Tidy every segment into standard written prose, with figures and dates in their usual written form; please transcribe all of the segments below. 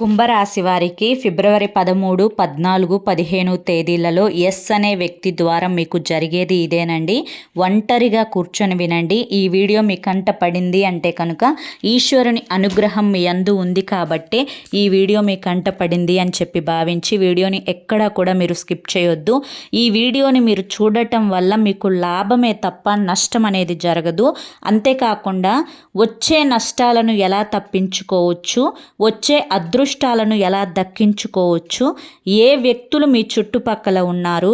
కుంభరాశి వారికి ఫిబ్రవరి 13, 14, 15 తేదీలలో ఎస్ అనే వ్యక్తి ద్వారా మీకు జరిగేది ఇదేనండి. ఒంటరిగా కూర్చొని వినండి. ఈ వీడియో మీ కంట పడింది అంటే కనుక ఈశ్వరుని అనుగ్రహం మీ యందు ఉంది కాబట్టే ఈ వీడియో మీ కంట పడింది అని చెప్పి భావించి వీడియోని ఎక్కడా కూడా మీరు స్కిప్ చేయొద్దు. ఈ వీడియోని మీరు చూడటం వల్ల మీకు లాభమే తప్ప నష్టం అనేది జరగదు. అంతేకాకుండా వచ్చే నష్టాలను ఎలా తప్పించుకోవచ్చు, వచ్చే అదృష్టాలను ఎలా దక్కించుకోవచ్చు, ఏ వ్యక్తులు మీ చుట్టుపక్కల ఉన్నారు,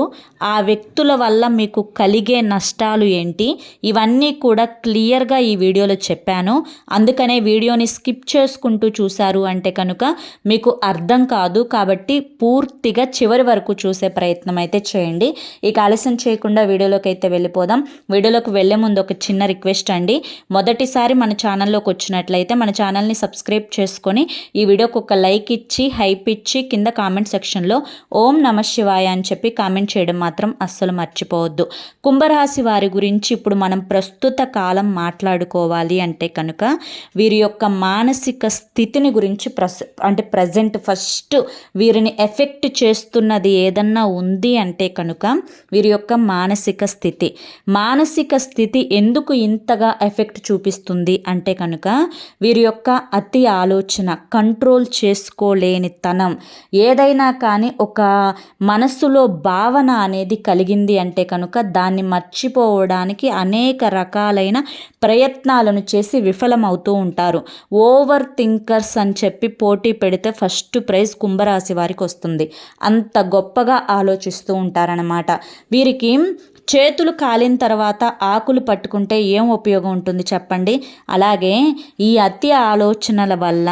ఆ వ్యక్తుల వల్ల మీకు కలిగే నష్టాలు ఏంటి, ఇవన్నీ కూడా క్లియర్గా ఈ వీడియోలో చెప్పాను. అందుకనే వీడియోని స్కిప్ చేసుకుంటూ చూశారు అంటే కనుక మీకు అర్థం కాదు. కాబట్టి పూర్తిగా చివరి వరకు చూసే ప్రయత్నం అయితే చేయండి. ఇక ఆలస్యం చేయకుండా వీడియోలోకి అయితే వెళ్ళిపోదాం. వీడియోలోకి వెళ్ళే ముందు ఒక చిన్న రిక్వెస్ట్ అండి. మొదటిసారి మన ఛానల్లోకి వచ్చినట్లయితే మన ఛానల్ని సబ్స్క్రైబ్ చేసుకొని ఈ వీడియోకి ఒక లైక్ ఇచ్చి హైప్ ఇచ్చి కింద కామెంట్ సెక్షన్లో ఓం నమ శివాయ అని చెప్పి కామెంట్ చేయడం మాత్రం అస్సలు మర్చిపోవద్దు. కుంభరాశి వారి గురించి ఇప్పుడు మనం ప్రస్తుత కాలం మాట్లాడుకోవాలి అంటే కనుక వీరి యొక్క మానసిక స్థితిని గురించి ప్రజెంట్ ఫస్ట్ వీరిని ఎఫెక్ట్ చేస్తున్నది ఏదన్నా ఉంది అంటే కనుక వీరి యొక్క మానసిక స్థితి ఎందుకు ఇంతగా ఎఫెక్ట్ చూపిస్తుంది అంటే కనుక వీరి యొక్క అతి ఆలోచన, కంట్రోల్ చేసుకోలేని తనం, ఏదైనా కానీ ఒక మనసులో భావన అనేది కలిగింది అంటే కనుక దాన్ని మర్చిపోవడానికి అనేక రకాలైన ప్రయత్నాలను చేసి విఫలమవుతూ ఉంటారు. ఓవర్ థింకర్స్ అని చెప్పి పోటీ పెడితే ఫస్ట్ ప్రైజ్ కుంభరాశి వారికి వస్తుంది. అంత గొప్పగా ఆలోచిస్తూ ఉంటారన్నమాట. వీరికి చేతులు కాలిన తర్వాత ఆకులు పట్టుకుంటే ఏం ఉపయోగం ఉంటుంది చెప్పండి. అలాగే ఈ అతి ఆలోచనల వల్ల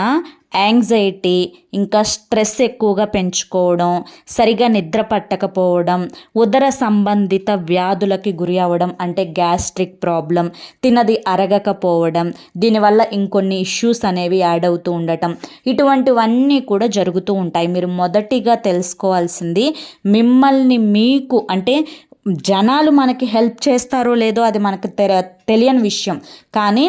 యాంగ్జైటీ, ఇంకా స్ట్రెస్ ఎక్కువగా పెంచుకోవడం, సరిగా నిద్ర పట్టకపోవడం, ఉదర సంబంధిత వ్యాధులకి గురి అవ్వడం అంటే గ్యాస్ట్రిక్ ప్రాబ్లం, తినది అరగకపోవడం, దీనివల్ల ఇంకొన్ని ఇష్యూస్ అనేవి యాడ్ అవుతూ ఉండటం, ఇటువంటివన్నీ కూడా జరుగుతూ ఉంటాయి. మీరు మొదటిగా తెలుసుకోవాల్సింది మిమ్మల్ని మీకు అంటే జనాలు మనకి హెల్ప్ చేస్తారో లేదో అది మనకు తెలియని విషయం. కానీ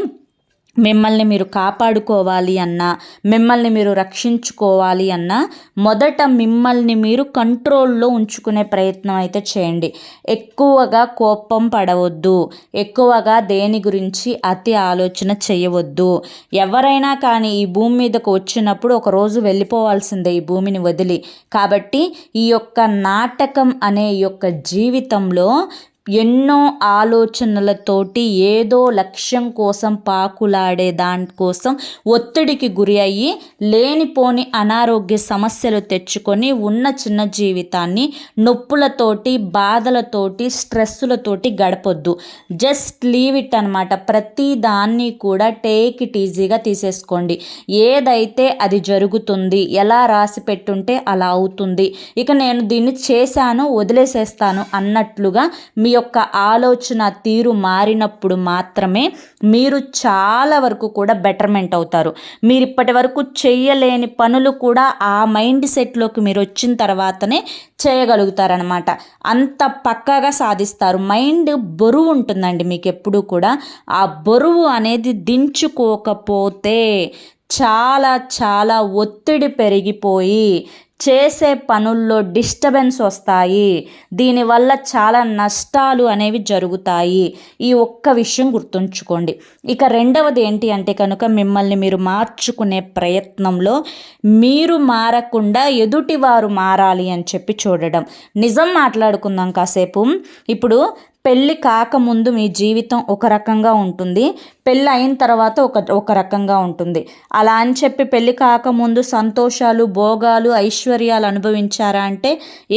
మిమ్మల్ని మీరు కాపాడుకోవాలి అన్నా, మిమ్మల్ని మీరు రక్షించుకోవాలి అన్నా మొదట మిమ్మల్ని మీరు కంట్రోల్లో ఉంచుకునే ప్రయత్నం అయితే చేయండి. ఎక్కువగా కోపం పడవద్దు, ఎక్కువగా దేని గురించి అతి ఆలోచన చేయవద్దు. ఎవరైనా కానీ ఈ భూమి మీదకు వచ్చినప్పుడు ఒకరోజు వెళ్ళిపోవాల్సిందే ఈ భూమిని వదిలి. కాబట్టి ఈ యొక్క నాటకం అనే ఈ యొక్క జీవితంలో ఎన్నో ఆలోచనలతోటి ఏదో లక్ష్యం కోసం పాకులాడే దానికోసం ఒత్తిడికి గురి అయ్యి లేనిపోని అనారోగ్య సమస్యలు తెచ్చుకొని ఉన్న చిన్న జీవితాన్ని నొప్పులతోటి, బాధలతోటి, స్ట్రెస్సులతోటి గడపొద్దు. జస్ట్ లీవ్ ఇట్ అనమాట. ప్రతి దాన్ని కూడా టేక్ ఇట్ ఈజీగా తీసేసుకోండి. ఏదైతే అది జరుగుతుంది, ఎలా రాసి పెట్టుంటే అలా అవుతుంది, ఇక నేను దీన్ని చేశాను వదిలేసేస్తాను అన్నట్లుగా మీ యొక్క ఆలోచన తీరు మారినప్పుడు మాత్రమే మీరు చాలా వరకు కూడా బెటర్మెంట్ అవుతారు. మీరు ఇప్పటి వరకు చేయలేని పనులు కూడా ఆ మైండ్ సెట్లోకి మీరు వచ్చిన తర్వాతనే చేయగలుగుతారనమాట. అంత పక్కాగా సాధిస్తారు. మైండ్ బరువు ఉంటుందండి మీకు ఎప్పుడూ కూడా. ఆ బరువు అనేది దించుకోకపోతే చాలా ఒత్తిడి పెరిగిపోయి చేసే పనుల్లో డిస్టర్బెన్స్ వస్తాయి. దీనివల్ల చాలా నష్టాలు అనేవి జరుగుతాయి. ఈ ఒక్క విషయం గుర్తుంచుకోండి. ఇక రెండవది ఏంటి అంటే కనుక మిమ్మల్ని మీరు మార్చుకునే ప్రయత్నంలో మీరు మారకుండా ఎదుటివారు మారాలి అని చెప్పి చూడడం. నిజం మాట్లాడుకుందాం కాసేపు. ఇప్పుడు పెళ్ళి కాకముందు మీ జీవితం ఒక రకంగా ఉంటుంది, పెళ్ళి అయిన తర్వాత ఒక రకంగా ఉంటుంది. అలా అని చెప్పి పెళ్ళి కాకముందు సంతోషాలు, భోగాలు, ఐశ్వర్యాలు అనుభవించారా అంటే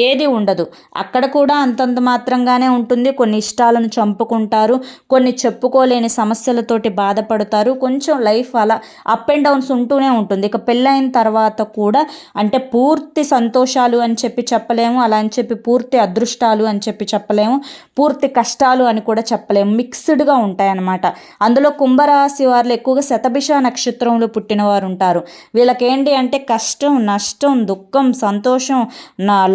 ఏది ఉండదు. అక్కడ కూడా అంతంత మాత్రంగానే ఉంటుంది. కొన్ని ఇష్టాలను చంపుకుంటారు, కొన్ని చెప్పుకోలేని సమస్యలతోటి బాధపడతారు. కొంచెం లైఫ్ అలా అప్ అండ్ డౌన్స్ ఉంటూనే ఉంటుంది. ఇక పెళ్ళైన తర్వాత కూడా అంటే పూర్తి సంతోషాలు అని చెప్పి చెప్పలేము, అలా అని చెప్పి పూర్తి అదృష్టాలు అని చెప్పి చెప్పలేము, పూర్తి కష్టాలు అని కూడా చెప్పలేము. మిక్స్డ్గా ఉంటాయన్నమాట. అందులో కుంభరాశి వారు ఎక్కువగా శతభిష నక్షత్రంలో పుట్టిన వారు ఉంటారు. వీళ్ళకేంటి అంటే కష్టం, నష్టం, దుఃఖం, సంతోషం,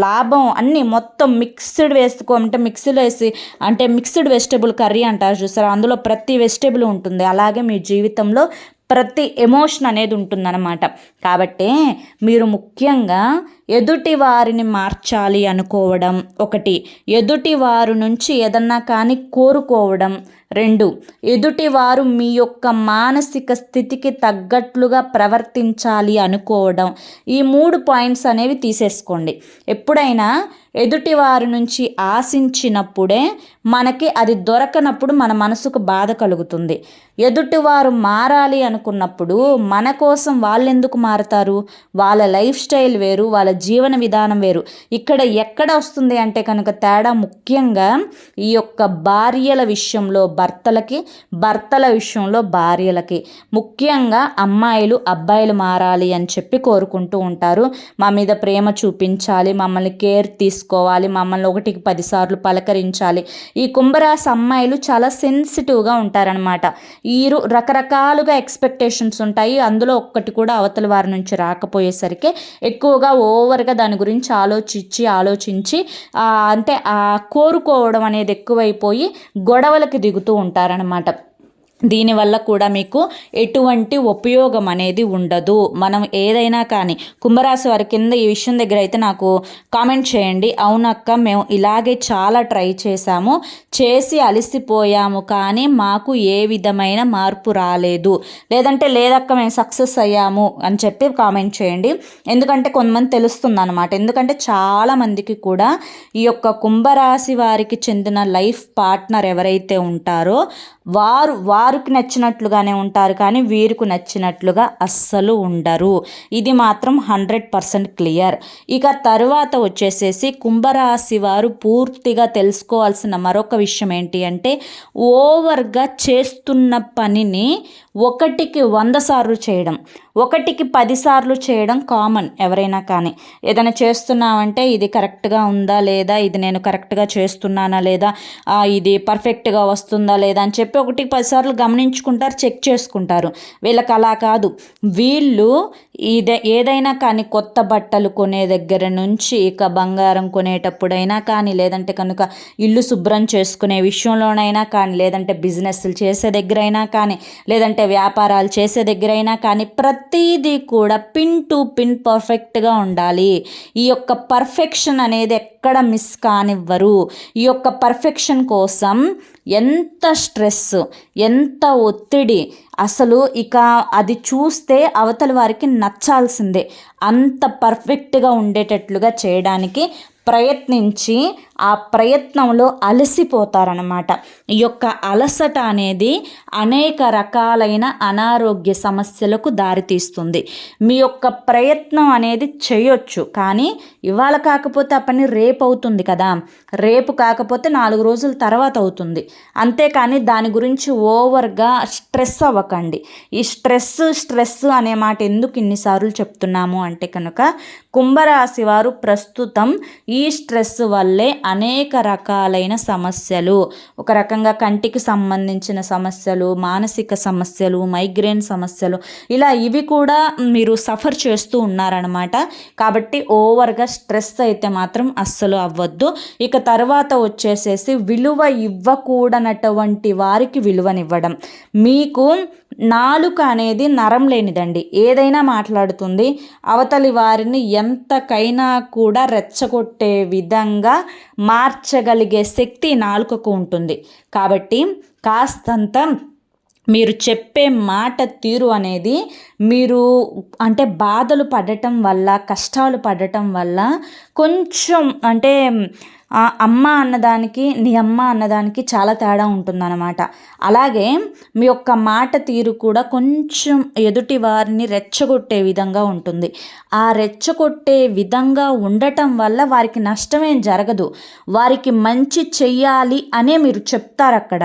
లాభం అన్నీ మొత్తం మిక్స్డ్ వేసుకోమంటే మిక్సీలో వేసి అంటే మిక్స్డ్ వెజిటేబుల్ కర్రీ అంటారు చూసారా, అందులో ప్రతి వెజిటేబుల్ ఉంటుంది. అలాగే మీ జీవితంలో ప్రతి ఎమోషన్ అనేది ఉంటుందన్నమాట. కాబట్టి మీరు ముఖ్యంగా ఎదుటి వారిని మార్చాలి అనుకోవడం ఒకటి, ఎదుటి వారి నుంచి ఏదన్నా కానీ కోరుకోవడం రెండు, ఎదుటివారు మీ యొక్క మానసిక స్థితికి తగ్గట్లుగా ప్రవర్తించాలి అనుకోవడం. ఈ 3 పాయింట్స్ అనేవి తీసేసుకోండి. ఎప్పుడైనా ఎదుటివారి నుంచి ఆశించినప్పుడే మనకి అది దొరకనప్పుడు మన మనసుకు బాధ కలుగుతుంది. ఎదుటివారు మారాలి అనుకున్నప్పుడు మన కోసం వాళ్ళు ఎందుకు మారుతారు? వాళ్ళ లైఫ్ స్టైల్ వేరు, వాళ్ళ జీవన విధానం వేరు. ఇక్కడ ఎక్కడ వస్తుంది అంటే కనుక తేడా ముఖ్యంగా ఈ యొక్క భార్యల విషయంలో భర్తలకి, భర్తల విషయంలో భార్యలకి. ముఖ్యంగా అమ్మాయిలు అబ్బాయిలు మారాలి అని చెప్పి కోరుకుంటూ ఉంటారు. మా మీద ప్రేమ చూపించాలి, మమ్మల్ని కేర్ తీసుకోవాలి, మమ్మల్ని 1కి 10 సార్లు పలకరించాలి. ఈ కుంభరాశి అమ్మాయిలు చాలా సెన్సిటివ్గా ఉంటారనమాట. ఈ రకరకాలుగా ఎక్స్పెక్టేషన్స్ ఉంటాయి. అందులో ఒక్కటి కూడా అవతల వారి నుంచి రాకపోయేసరికి ఎక్కువగా ఓవర్గా దాని గురించి ఆలోచించి అంటే కోరుకోవడం అనేది ఎక్కువైపోయి గొడవలకి దిగుతూ ఉంటారనమాట. దీనివల్ల కూడా మీకు ఎటువంటి ఉపయోగం అనేది ఉండదు. మనం ఏదైనా కానీ కుంభరాశి వారి కింద ఈ విషయం దగ్గర అయితే నాకు కామెంట్ చేయండి. అవునక్క, మేము ఇలాగే చాలా ట్రై చేశాము, చేసి అలసిపోయాము, కానీ మాకు ఏ విధమైన మార్పు రాలేదు, లేదక్క మేము సక్సెస్ అయ్యాము అని చెప్పి కామెంట్ చేయండి. ఎందుకంటే కొంతమంది తెలుస్తుంది అనమాట. ఎందుకంటే చాలామందికి కూడా ఈ యొక్క కుంభరాశి వారికి చెందిన లైఫ్ పార్ట్నర్ ఎవరైతే ఉంటారో వారికి నచ్చినట్లుగానే ఉంటారు, కానీ వీరికి నచ్చినట్లుగా అస్సలు ఉండరు. ఇది మాత్రం 100% క్లియర్. ఇక తరువాత వచ్చేసేసి కుంభరాశి వారు పూర్తిగా తెలుసుకోవాల్సిన మరొక విషయం ఏంటి అంటే, ఓవర్గా చేస్తున్న పనిని 1కి 100 సార్లు చేయడం, 1కి 10 సార్లు చేయడం కామన్. ఎవరైనా కానీ ఏదైనా చేస్తున్నామంటే ఇది కరెక్ట్గా ఉందా లేదా, ఇది నేను కరెక్ట్గా చేస్తున్నానా లేదా, ఇది పర్ఫెక్ట్గా వస్తుందా లేదా అని చెప్పి 1కి 10 సార్లు గమనించుకుంటారు, చెక్ చేసుకుంటారు. వీళ్ళకి అలా కాదు. వీళ్ళు ఏదైనా కానీ కొత్త బట్టలు కొనే దగ్గర నుంచి ఇక బంగారం కొనేటప్పుడైనా కానీ, లేదంటే కనుక ఇల్లు శుభ్రం చేసుకునే విషయంలోనైనా కానీ, లేదంటే బిజినెస్లు చేసే దగ్గరైనా కానీ, లేదంటే వ్యాపారాలు చేసే దగ్గరైనా కానీ ప్రతిదీ కూడా పిన్ టు పిన్ పర్ఫెక్ట్గా ఉండాలి. ఈ యొక్క పర్ఫెక్షన్ అనేది ఎక్కడ మిస్ కానివ్వరు. ఈ యొక్క పర్ఫెక్షన్ కోసం ఎంత స్ట్రెస్, ఎంత ఒత్తిడి, అసలు ఇక అది చూస్తే అవతల వారికి నచ్చాల్సిందే. అంత పర్ఫెక్ట్గా ఉండేటట్లుగా చేయడానికి ప్రయత్నించి ఆ ప్రయత్నంలో అలసిపోతారనమాట. ఈ యొక్క అలసట అనేది అనేక రకాలైన అనారోగ్య సమస్యలకు దారితీస్తుంది. మీ యొక్క ప్రయత్నం అనేది చేయొచ్చు, కానీ ఇవాళ కాకపోతే ఆ పని రేపు అవుతుంది కదా, రేపు కాకపోతే 4 రోజుల తర్వాత అవుతుంది. అంతేకాని దాని గురించి ఓవర్గా స్ట్రెస్ అవ్వకండి. ఈ స్ట్రెస్ అనే మాట ఎందుకు ఇన్నిసార్లు చెప్తున్నాము అంటే కనుక, కుంభరాశి వారు ప్రస్తుతం ఈ స్ట్రెస్ వల్లే అనేక రకాలైన సమస్యలు, ఒక రకంగా కంటికి సంబంధించిన సమస్యలు, మానసిక సమస్యలు, మైగ్రేన్ సమస్యలు, ఇలా ఇవి కూడా మీరు సఫర్ చేస్తూ ఉన్నారనమాట. కాబట్టి ఓవర్గా స్ట్రెస్ అయితే మాత్రం అస్సలు అవ్వద్దు. ఇక తర్వాత వచ్చేసేసి విలువ ఇవ్వకూడనటువంటి వారికి విలువనివ్వడం. మీకు నాలుక అనేది నరం లేనిదండి, ఏదైనా మాట్లాడుతుంది. అవతలి వారిని ఎంతకైనా కూడా రెచ్చగొట్టే విధంగా మార్చగలిగే శక్తి నాలుకకు ఉంటుంది. కాబట్టి కాస్తంత మీరు చెప్పే మాట తీరు అనేది, మీరు అంటే బాధలు పడటం వల్ల, కష్టాలు పడటం వల్ల కొంచెం అంటే అమ్మ అన్నదానికి నీ అమ్మ అన్నదానికి చాలా తేడా ఉంటుందన్నమాట. అలాగే మీ యొక్క మాట తీరు కూడా కొంచెం ఎదుటి వారిని రెచ్చగొట్టే విధంగా ఉంటుంది. ఆ రెచ్చగొట్టే విధంగా ఉండటం వల్ల వారికి నష్టమేం జరగదు, వారికి మంచి చెయ్యాలి అనే మీరు చెప్తారు అక్కడ.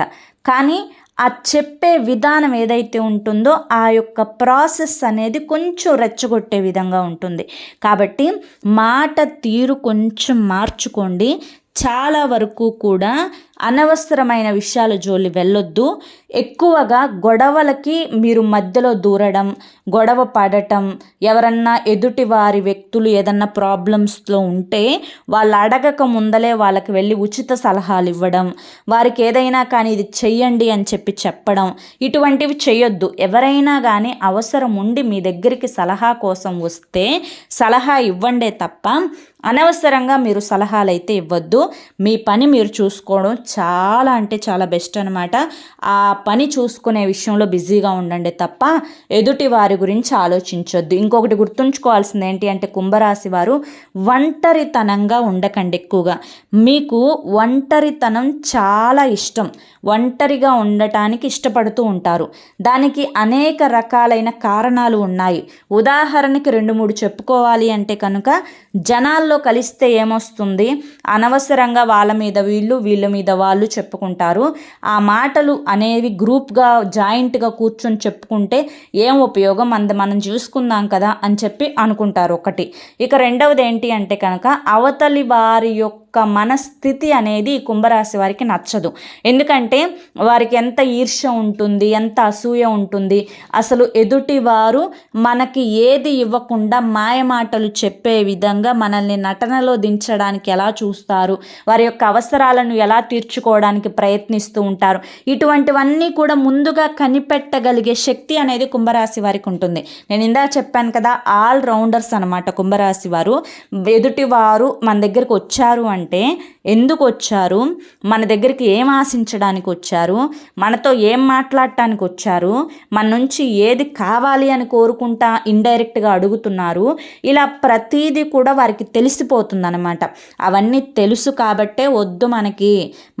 కానీ ఆ చెప్పే విధానం ఏదైతే ఉంటుందో ఆ యొక్క ప్రాసెస్ అనేది కొంచెం రెచ్చగొట్టే విధంగా ఉంటుంది. కాబట్టి మాట తీరు కొంచెం మార్చుకోండి. చాలా వరకు కూడా అనవసరమైన విషయాల జోలి వెళ్ళొద్దు. ఎక్కువగా గొడవలకి మీరు మధ్యలో దూరడం, గొడవ పడటం, ఎవరన్నా ఎదుటి వారి వ్యక్తులు ఏదన్నా ప్రాబ్లమ్స్లో ఉంటే వాళ్ళు అడగక ముందలే వాళ్ళకి వెళ్ళి ఉచిత సలహాలు ఇవ్వడం, వారికి ఏదైనా కానీ ఇది చెయ్యండి అని చెప్పడం, ఇటువంటివి చేయొద్దు. ఎవరైనా కానీ అవసరం ఉండి మీ దగ్గరికి సలహా కోసం వస్తే సలహా ఇవ్వండే తప్ప అనవసరంగా మీరు సలహాలు అయితే ఇవ్వద్దు. మీ పని మీరు చూసుకోవడం చాలా అంటే చాలా బెస్ట్ అనమాట. ఆ పని చూసుకునే విషయంలో బిజీగా ఉండండి తప్ప ఎదుటి వారి గురించి ఆలోచించొద్దు. ఇంకొకటి గుర్తుంచుకోవాల్సింది ఏంటి అంటే కుంభరాశి వారు ఒంటరితనంగా ఉండకండి. ఎక్కువగా మీకు ఒంటరితనం చాలా ఇష్టం, ఒంటరిగా ఉండటానికి ఇష్టపడుతూ ఉంటారు. దానికి అనేక రకాలైన కారణాలు ఉన్నాయి. ఉదాహరణకి 2-3 చెప్పుకోవాలి అంటే కనుక జనాల్లో కలిస్తే ఏమొస్తుంది, అనవసరంగా వాళ్ళ మీద వీళ్ళు, వీళ్ళ మీద వాళ్ళు చెప్పుకుంటారు. ఆ మాటలు అనేవి గ్రూప్గా జాయింట్గా కూర్చొని చెప్పుకుంటే ఏం ఉపయోగం, మనం చూసుకుందాం కదా అని చెప్పి అనుకుంటారు ఒకటి. ఇక రెండవది ఏంటి అంటే కనుక అవతలి వారి యొక్క మనస్థితి అనేది కుంభరాశి వారికి నచ్చదు. ఎందుకంటే వారికి ఎంత ఈర్ష్య ఉంటుంది, ఎంత అసూయ ఉంటుంది. అసలు ఎదుటి వారు మనకి ఏది ఇవ్వకుండా మాయమాటలు చెప్పే విధంగా మనల్ని నటనలో దించడానికి ఎలా చూస్తారు, వారి యొక్క అవసరాలను ఎలా తీర్చుకోవడానికి ప్రయత్నిస్తూ ఉంటారు. ఇటువంటివన్నీ కూడా ముందుగా కనిపెట్టగలిగే శక్తి అనేది కుంభరాశి వారికి ఉంటుంది. నేను ఇందాక చెప్పాను కదా, ఆల్ రౌండర్స్ అనమాట కుంభరాశి వారు. ఎదుటి వారు మన దగ్గరికి వచ్చారు అంటే ఎందుకు వచ్చారు, మన దగ్గరికి ఏం ఆశించడానికి వచ్చారు, మనతో ఏం మాట్లాడటానికి వచ్చారు, మన నుంచి ఏది కావాలి అని కోరుకుంటా ఇండైరెక్ట్గా అడుగుతున్నారు. ఇలా ప్రతీది కూడా వారికి తెలిసిపోతుంది అనమాట. అవన్నీ తెలుసు కాబట్టే వద్దు,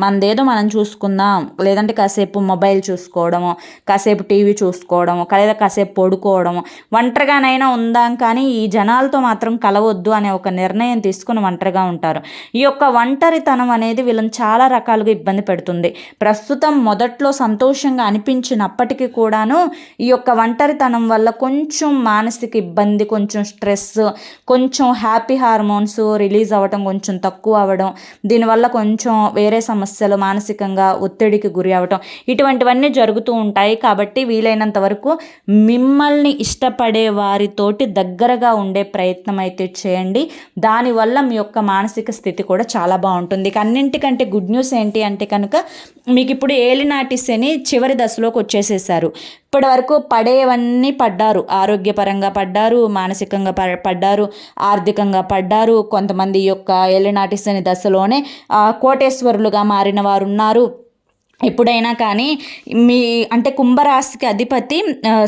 మనదేదో మనం చూసుకుందాం, లేదంటే కాసేపు మొబైల్ చూసుకోవడము, కాసేపు టీవీ చూసుకోవడము, లేదా కాసేపు పడుకోవడము, ఒంటరిగానైనా ఉందాం కానీ ఈ జనాలతో మాత్రం కలవద్దు అనే ఒక నిర్ణయం తీసుకుని ఒంటరిగా ఉంటారు. ఈ యొక్క ఒంటరితనం అనేది వీళ్ళని చాలా రకాలుగా ఇబ్బంది పెడుతుంది. ప్రస్తుతం మొదట్లో సంతోషంగా అనిపించినప్పటికీ కూడాను ఈ యొక్క ఒంటరితనం వల్ల కొంచెం మానసిక ఇబ్బంది, కొంచెం స్ట్రెస్, కొంచెం హ్యాపీ హార్మోన్స్ రిలీజ్ అవ్వడం కొంచెం తక్కువ అవ్వడం, దీనివల్ల కొంచెం వేరే సమస్యలు, మానసికంగా ఒత్తిడికి గురి అవ్వడం, ఇటువంటివన్నీ జరుగుతూ ఉంటాయి. కాబట్టి వీలైనంత వరకు మిమ్మల్ని ఇష్టపడే వారితోటి దగ్గరగా ఉండే ప్రయత్నం అయితే చేయండి. దానివల్ల మీ యొక్క మానసిక స్థితి కూడా చాలా బాగుంటుంది. అన్నింటికంటే గుడ్ న్యూస్ ఏంటి అంటే కనుక మీకు ఇప్పుడు ఏలినాటి శని చివరి దశలోకి వచ్చేసేసారు. ఇప్పటి వరకు పడేవన్నీ పడ్డారు, ఆరోగ్యపరంగా పడ్డారు, మానసికంగా పడ్డారు, ఆర్థికంగా పడ్డారు. కొంతమంది యొక్క ఏలినాటి శని దశలోనే కోటేశ్వరులుగా మారిన వారు ఉన్నారు. ఎప్పుడైనా కానీ అంటే కుంభరాశికి అధిపతి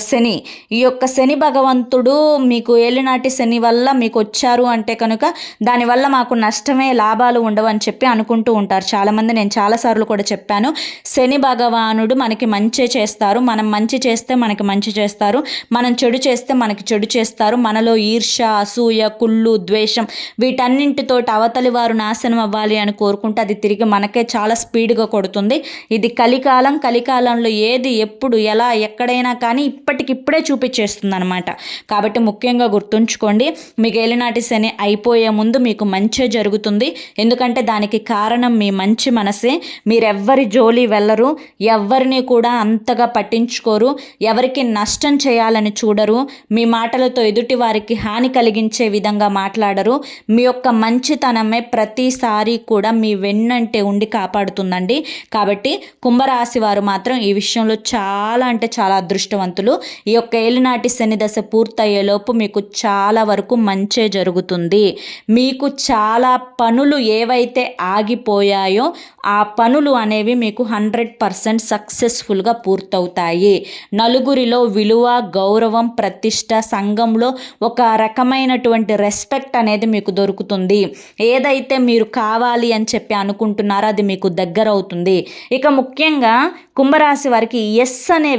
శని. ఈ యొక్క శని భగవంతుడు మీకు ఏలినాటి శని వల్ల మీకు వచ్చారు అంటే కనుక దానివల్ల మాకు నష్టమే, లాభాలు ఉండవు అని చెప్పి అనుకుంటూ ఉంటారు చాలామంది. నేను చాలాసార్లు కూడా చెప్పాను, శని భగవానుడు మనకి మంచి చేస్తారు. మనం మంచి చేస్తే మనకి మంచి చేస్తారు, మనం చెడు చేస్తే మనకి చెడు చేస్తారు. మనలో ఈర్ష్య, అసూయ, కుళ్ళు, ద్వేషం వీటన్నింటితోటి అవతలి వారు నాశనం అవ్వాలి అని కోరుకుంటే అది తిరిగి మనకే చాలా స్పీడ్గా కొడుతుంది. ఇది కలికాలం. కలికాలంలో ఏది ఎప్పుడు ఎలా ఎక్కడైనా కానీ ఇప్పటికిప్పుడే చూపించేస్తుంది అనమాట. కాబట్టి ముఖ్యంగా గుర్తుంచుకోండి, మీకు ఏలినాటి శని అయిపోయే ముందు మీకు మంచి జరుగుతుంది. ఎందుకంటే దానికి కారణం మీ మంచి మనసే. మీరెవ్వరి జోలి వెళ్ళరు, ఎవరిని కూడా అంతగా పట్టించుకోరు, ఎవరికి నష్టం చేయాలని చూడరు, మీ మాటలతో ఎదుటి వారికి హాని కలిగించే విధంగా మాట్లాడరు. మీ యొక్క మంచితనమే ప్రతిసారి కూడా మీ వెన్నంటే ఉండి కాపాడుతుందండి. కాబట్టి కుంభరాశి వారు మాత్రం ఈ విషయంలో చాలా అంటే చాలా అదృష్టవంతులు. ఈ యొక్క ఏలినాటి శని దశ పూర్తయ్యేలోపు మీకు చాలా వరకు మంచే జరుగుతుంది. మీకు చాలా పనులు ఏవైతే ఆగిపోయాయో ఆ పనులు అనేవి మీకు 100% సక్సెస్ఫుల్గా పూర్తవుతాయి. నలుగురిలో విలువ, గౌరవం, ప్రతిష్ట, సంఘంలో ఒక రకమైనటువంటి రెస్పెక్ట్ అనేది మీకు దొరుకుతుంది. ఏదైతే మీరు కావాలి అని చెప్పి అనుకుంటున్నారో అది మీకు దగ్గర అవుతుంది. ఇక ముఖ్యంగా కుంభరాశి వారికి ఎస్ అనే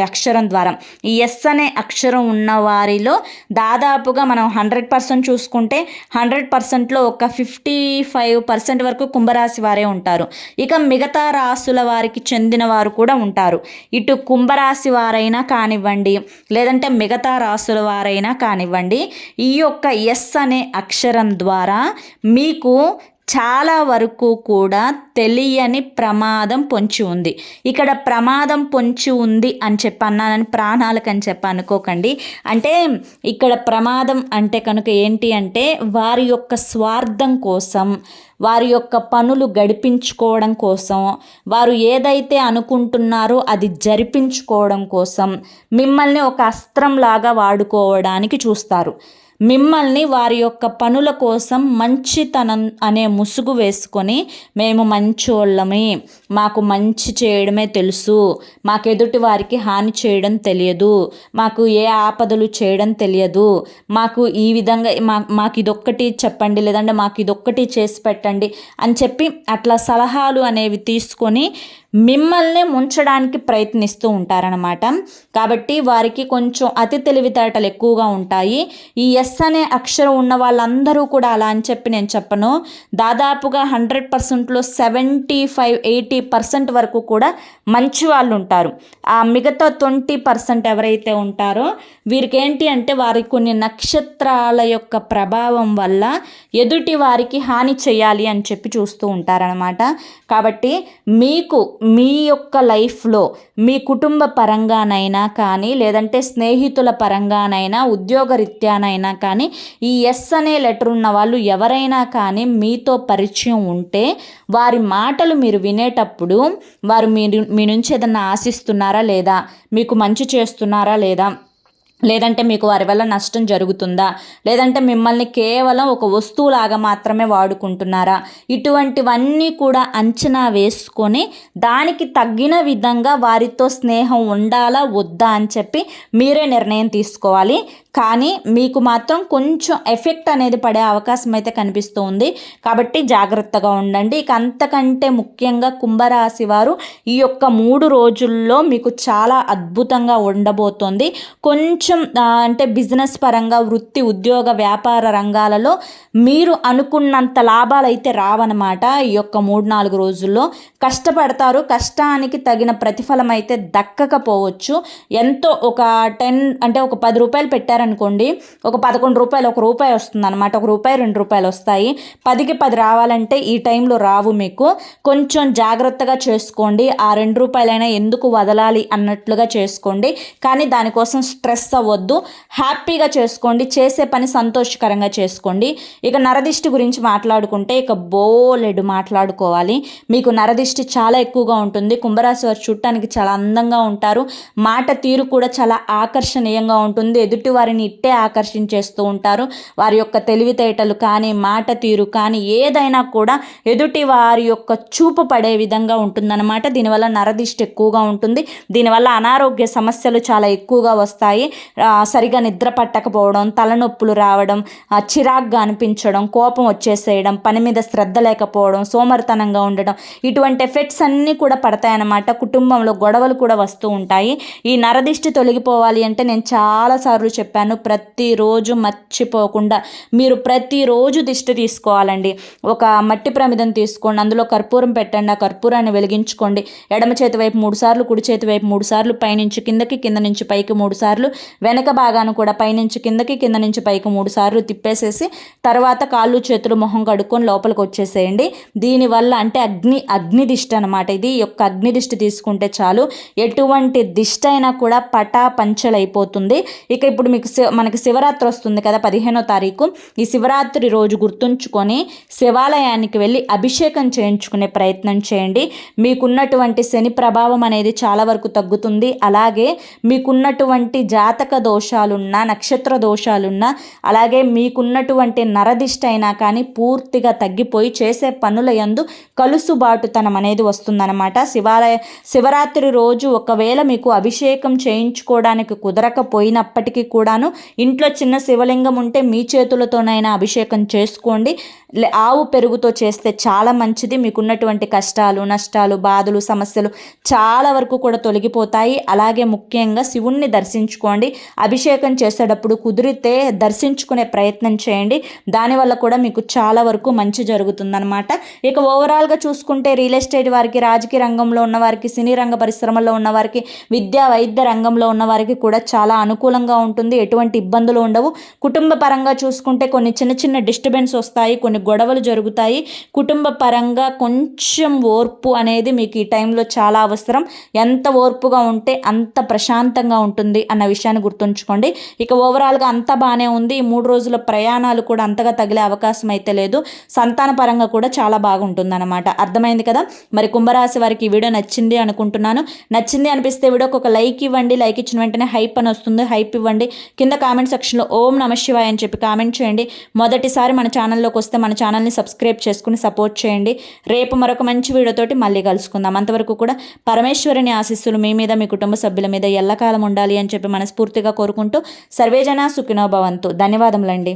అక్షరం ద్వారా, ఈ ఎస్ అనే అక్షరం ఉన్న వారిలో దాదాపుగా మనం 100% చూసుకుంటే 100%లో ఒక 55% వరకు కుంభరాశి వారే ఉంటారు. ఇక మిగతా రాశుల వారికి చెందిన వారు కూడా ఉంటారు. ఇటు కుంభరాశి వారైనా కానివ్వండి, లేదంటే మిగతా రాశుల వారైనా కానివ్వండి, ఈ యొక్క ఎస్ అనే అక్షరం ద్వారా మీకు చాలా వరకు కూడా తెలియని ప్రమాదం పొంచి ఉంది. ఇక్కడ ప్రమాదం పొంచి ఉంది అని చెప్పి అన్నానని ప్రాణాలకు అని చెప్పి అనుకోకండి. అంటే ఇక్కడ ప్రమాదం అంటే కనుక ఏంటి అంటే వారి యొక్క స్వార్థం కోసం, వారి యొక్క పనులు గడిపించుకోవడం కోసం, వారు ఏదైతే అనుకుంటున్నారో అది జరిపించుకోవడం కోసం మిమ్మల్ని ఒక అస్త్రంలాగా వాడుకోవడానికి చూస్తారు. మిమ్మల్ని వారి యొక్క పనుల కోసం మంచితనం అనే ముసుగు వేసుకొని, మేము మంచోళ్ళమే, మాకు మంచి చేయడమే తెలుసు, మాకు ఎదుటి వారికి హాని చేయడం తెలియదు, మాకు ఏ ఆపదలు చేయడం తెలియదు, మాకు ఈ విధంగా మాకు ఇదొక్కటి చెప్పండి, లేదంటే మాకు ఇదొక్కటి చేసి పెట్టండి అని చెప్పి అట్లా సలహాలు అనేవి తీసుకొని మిమ్మల్ని ముంచడానికి ప్రయత్నిస్తూ ఉంటారనమాట. కాబట్టి వారికి కొంచెం అతి తెలివితేటలు ఎక్కువగా ఉంటాయి. ఈ ఎస్ అనే అక్షరం ఉన్న వాళ్ళందరూ కూడా అలా అని చెప్పి నేను చెప్పను. దాదాపుగా 100%లో 75-80% వరకు కూడా మంచి వాళ్ళు ఉంటారు. ఆ మిగతా 20% ఎవరైతే ఉంటారో వీరికి ఏంటి అంటే వారి కొన్ని నక్షత్రాల యొక్క ప్రభావం వల్ల ఎదుటి వారికి హాని చేయాలి అని చెప్పి చూస్తూ ఉంటారనమాట. కాబట్టి మీకు మీ యొక్క లైఫ్లో మీ కుటుంబ పరంగానైనా కానీ, లేదంటే స్నేహితుల పరంగానైనా, ఉద్యోగరీత్యానైనా కానీ ఈ ఎస్ అనే లెటర్ ఉన్న వాళ్ళు ఎవరైనా కానీ మీతో పరిచయం ఉంటే వారి మాటలు మీరు వినేటప్పుడు వారు మీ నుంచి ఏదన్నా ఆశిస్తున్నారా లేదా, మీకు మంచి చేస్తున్నారా లేదా, లేదంటే మీకు వారి వల్ల నష్టం జరుగుతుందా, లేదంటే మిమ్మల్ని కేవలం ఒక వస్తువులాగా మాత్రమే వాడుకుంటున్నారా, ఇటువంటివన్నీ కూడా అంచనా వేసుకొని దానికి తగ్గిన విధంగా వారితో స్నేహం ఉండాలా వద్దా అని చెప్పి మీరే నిర్ణయం తీసుకోవాలి. కానీ మీకు మాత్రం కొంచెం ఎఫెక్ట్ అనేది పడే అవకాశం అయితే కనిపిస్తూ ఉంది. కాబట్టి జాగ్రత్తగా ఉండండి. ఇక అంతకంటే ముఖ్యంగా కుంభరాశి వారు ఈ యొక్క 3 రోజుల్లో మీకు చాలా అద్భుతంగా ఉండబోతోంది. కొంచెం అంటే బిజినెస్ పరంగా, వృత్తి, ఉద్యోగ, వ్యాపార రంగాలలో మీరు అనుకున్నంత లాభాలు అయితే రావన్నమాట. ఈ యొక్క 3-4 రోజుల్లో కష్టపడతారు, కష్టానికి తగిన ప్రతిఫలం అయితే దక్కకపోవచ్చు. ఎంతో ఒక 10 అంటే ఒక 10 రూపాయలు పెట్టారనుకోండి, ఒక 11 రూపాయలు, ఒక రూపాయి వస్తుంది అనమాట. ఒక రూపాయి 2 రూపాయలు వస్తాయి. 10కి 10 రావాలంటే ఈ టైంలో రావు. మీకు కొంచెం జాగ్రత్తగా చేసుకోండి. ఆ 2 రూపాయలైనా ఎందుకు వదలాలి అన్నట్లుగా చేసుకోండి. కానీ దానికోసం స్ట్రెస్ అవ్వద్దు, హ్యాపీగా చేసుకోండి. చేసే పని సంతోషకరంగా చేసుకోండి. ఇక నరదిష్టి గురించి మాట్లాడుకుంటే ఇక బోలెడు మాట్లాడుకోవాలి. మీకు నరదిష్టి చాలా ఎక్కువగా ఉంటుంది. కుంభరాశి వారు చూడటానికి చాలా అందంగా ఉంటారు. మాట తీరు కూడా చాలా ఆకర్షణీయంగా ఉంటుంది. ఎదుటి వారిని ఇట్టే ఆకర్షించేస్తూ ఉంటారు. వారి యొక్క తెలివితేటలు కానీ, మాట తీరు కానీ ఏదైనా కూడా ఎదుటి వారి యొక్క చూపు పడే విధంగా ఉంటుందన్నమాట. దీనివల్ల నరదిష్టి ఎక్కువగా ఉంటుంది. దీనివల్ల అనారోగ్య సమస్యలు చాలా ఎక్కువగా వస్తాయి. సరిగా నిద్ర పట్టకపోవడం, తలనొప్పులు రావడం, చిరాగ్గా అనిపించడం, కోపం వచ్చేసేయడం, పని మీద శ్రద్ధ లేకపోవడం, సోమరితనంగా ఉండడం, ఇటువంటి ఎఫెక్ట్స్ అన్నీ కూడా పడతాయన్నమాట. కుటుంబంలో గొడవలు కూడా వస్తూ ఉంటాయి. ఈ నరదిష్టి తొలగిపోవాలి అంటే నేను చాలాసార్లు చెప్పాను, ప్రతిరోజు మర్చిపోకుండా మీరు ప్రతిరోజు దిష్టి తీసుకోవాలండి. ఒక మట్టి ప్రమిదం తీసుకోండి, అందులో కర్పూరం పెట్టండి, ఆ కర్పూరాన్ని వెలిగించుకోండి. ఎడమ చేతి వైపు 3 సార్లు, కుడి చేతి వైపు 3 సార్లు, పైనుంచి కిందకి, కింద నుంచి పైకి 3 సార్లు, వెనక భాగాన్ని కూడా పైనుంచి కిందకి, కింద నుంచి పైకి 3 సార్లు తిప్పేసేసి తర్వాత కాళ్ళు చేతులు మొహం కడుక్కొని లోపలికి వచ్చేసేయండి. దీనివల్ల అంటే అగ్ని దిష్టి అనమాట. ఇది యొక్క అగ్ని దిష్టి తీసుకుంటే చాలు, ఎటువంటి దిష్టి అయినా కూడా పటాపంచలైపోతుంది. ఇక ఇప్పుడు మనకి శివరాత్రి వస్తుంది కదా, 15వ తారీఖు. ఈ శివరాత్రి రోజు గుర్తుంచుకొని శివాలయానికి వెళ్ళి అభిషేకం చేయించుకునే ప్రయత్నం చేయండి. మీకున్నటువంటి శని ప్రభావం అనేది చాలా వరకు తగ్గుతుంది. అలాగే మీకున్నటువంటి జాతక దోషాలున్నా, నక్షత్ర దోషాలున్నా, అలాగే మీకున్నటువంటి నరదిష్టి అయినా కానీ పూర్తిగా తగ్గిపోయి చేసే పనుల యందు కలుసుబాటుతనం అనేది వస్తుందన్నమాట. శివరాత్రి రోజు ఒకవేళ మీకు అభిషేకం చేయించుకోవడానికి కుదరకపోయినప్పటికీ కూడాను ఇంట్లో చిన్న శివలింగం ఉంటే మీ చేతులతోనైనా అభిషేకం చేసుకోండి. ఆవు పెరుగుతో చేస్తే చాలా మంచిది. మీకున్నటువంటి కష్టాలు, నష్టాలు, బాధలు, సమస్యలు చాలా వరకు కూడా తొలగిపోతాయి. అలాగే ముఖ్యంగా శివుణ్ణి దర్శించుకోండి. అభిషేకం చేసేటప్పుడు కుదిరితే దర్శించుకునే ప్రయత్నం చేయండి. దానివల్ల కూడా మీకు చాలా వరకు మంచి జరుగుతుందన్నమాట. ఇక ఓవరాల్గా చూసుకుంటే రియల్ ఎస్టేట్ వారికి, రాజకీయ రంగంలో ఉన్నవారికి, సినీ రంగ పరిశ్రమల్లో ఉన్నవారికి, విద్యా వైద్య రంగంలో ఉన్నవారికి కూడా చాలా అనుకూలంగా ఉంటుంది. ఎటువంటి ఇబ్బందులు ఉండవు. కుటుంబ పరంగా చూసుకుంటే కొన్ని చిన్న చిన్న డిస్టర్బెన్స్ వస్తాయి, కొన్ని కొన్ని గొడవలు జరుగుతాయి. కుటుంబ పరంగా కొంచెం ఓర్పు అనేది మీకు ఈ టైంలో చాలా అవసరం. ఎంత ఓర్పుగా ఉంటే అంత ప్రశాంతంగా ఉంటుంది అన్న విషయాన్ని గుర్తుంచుకోండి. ఇక ఓవరాల్గా అంతా బాగానే ఉంది. ఈ 3 రోజుల ప్రయాణాలు కూడా అంతగా తగిలే అవకాశం అయితే లేదు. సంతాన పరంగా కూడా చాలా బాగుంటుందన్నమాట. అర్థమైంది కదా. మరి కుంభరాశి వారికి ఈ వీడియో నచ్చింది అనుకుంటున్నాను. నచ్చింది అనిపిస్తే వీడియోకి ఒక లైక్ ఇవ్వండి. లైక్ ఇచ్చిన వెంటనే హైప్ అని వస్తుంది, హైప్ ఇవ్వండి. కింద కామెంట్ సెక్షన్లో ఓం నమః శివాయ అని చెప్పి కామెంట్ చేయండి. మొదటిసారి మన ఛానల్లోకి వస్తే మన ఛానల్ని సబ్స్క్రైబ్ చేసుకుని సపోర్ట్ చేయండి. రేపు మరొక మంచి వీడియోతోటి మళ్ళీ కలుసుకుందాం. అంతవరకు కూడా పరమేశ్వరుని ఆశీస్సులు మీ మీద, మీ కుటుంబ సభ్యుల మీద ఎల్లకాలం ఉండాలి అని చెప్పి మనస్ఫూర్తిగా కోరుకుంటూ సర్వేజన సుఖినో భవంతు. ధన్యవాదములండి.